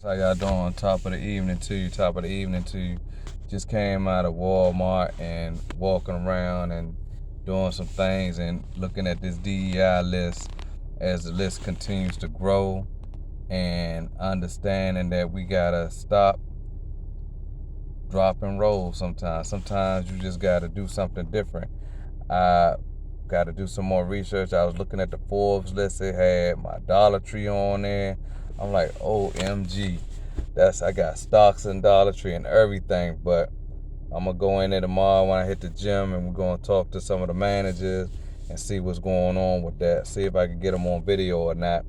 How y'all doing? Top of the evening to you. Top of the evening to you. Just came out of Walmart and walking around and doing some things and looking at this DEI list as the list continues to grow and understanding that we gotta stop, drop, and roll sometimes. Sometimes you just gotta do something different. I gotta do some more research. I was looking at the Forbes list. It had my Dollar Tree on there. I'm like, OMG. I got stocks in Dollar Tree and everything, but I'm gonna go in there tomorrow when I hit the gym and we're gonna talk to some of the managers and see what's going on with that. See if I can get them on video or not.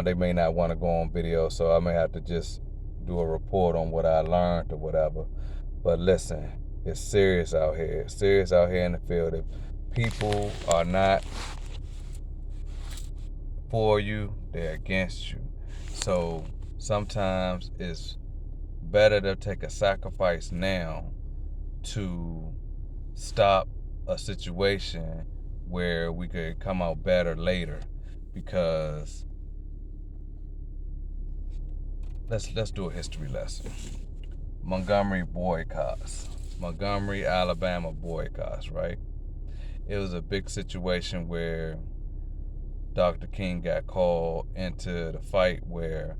They may not want to go on video, so I may have to just do a report on what I learned or whatever. But listen, it's serious out here. It's serious out here in the field. If people are not for you, they're against you. So sometimes it's better to take a sacrifice now to stop a situation where we could come out better later. Because let's do a history lesson. Montgomery boycotts. Montgomery, Alabama boycotts, right? It was a big situation where Dr. King got called into the fight where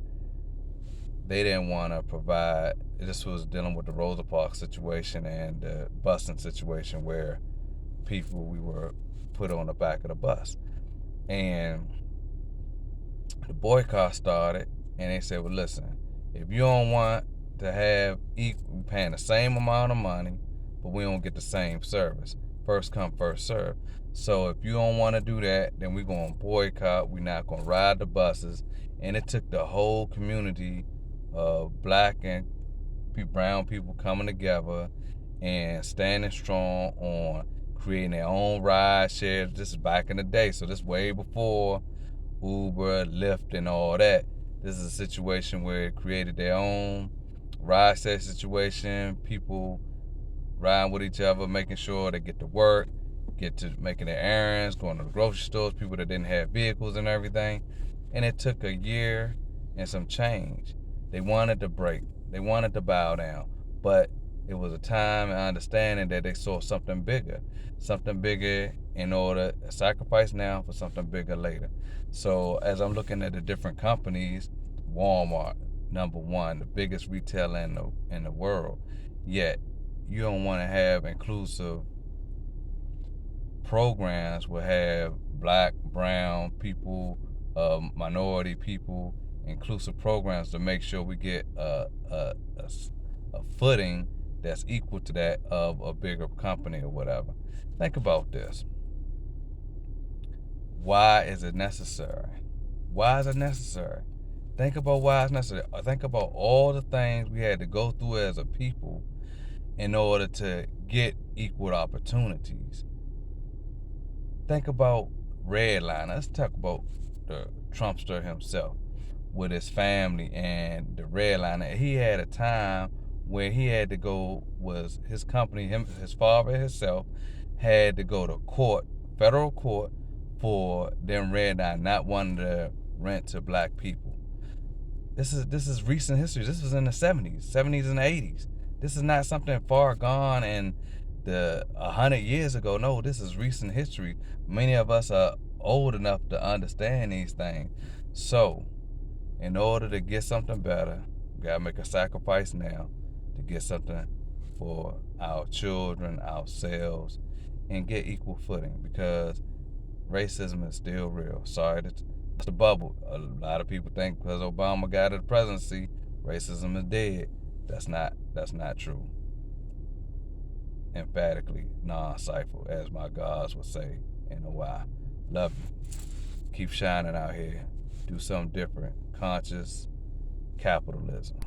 they didn't want to provide. This was dealing with the Rosa Parks situation and the busing situation where we were put on the back of the bus. And the boycott started, and they said, well, listen, if you don't want to have equal, paying the same amount of money, but we don't get the same service. First come, first serve. So if you don't want to do that, then we're going to boycott. We're not going to ride the buses. And it took the whole community of black and brown people coming together and standing strong on creating their own ride share. This is back in the day, so this is way before Uber, Lyft, and all that. This is a situation where it created their own ride share situation. People riding with each other, making sure they get to work, get to making their errands, going to the grocery stores, people that didn't have vehicles and everything. And it took a year and some change. They wanted to break. They wanted to bow down. But it was a time and understanding that they saw something bigger in order to sacrifice now for something bigger later. So as I'm looking at the different companies, Walmart, number one, the biggest retailer in the world, yet you don't want to have inclusive programs will have black, brown people, minority people, inclusive programs to make sure we get a footing that's equal to that of a bigger company or whatever. Think about this. Why is it necessary? Why is it necessary? Think about why it's necessary. Think about all the things we had to go through as a people in order to get equal opportunities. Think about Redline. Let's talk about the Trumpster himself with his family and the Redline. He had a time where he had to go, was his company, his father and himself had to go to court, federal court, for them Redline not wanting to rent to black people. This is recent history. This was in the 70s and the 80s. This is not something far gone and 100 years ago. No, this is recent history. Many of us are old enough to understand these things. So, in order to get something better, we gotta make a sacrifice now to get something for our children, ourselves, and get equal footing, because racism is still real. Sorry, that's the bubble. A lot of people think because Obama got the presidency, racism is dead. That's not true. Emphatically non-cipher, as my gods would say in a while. Love you. Keep shining out here. Do something different. Conscious capitalism.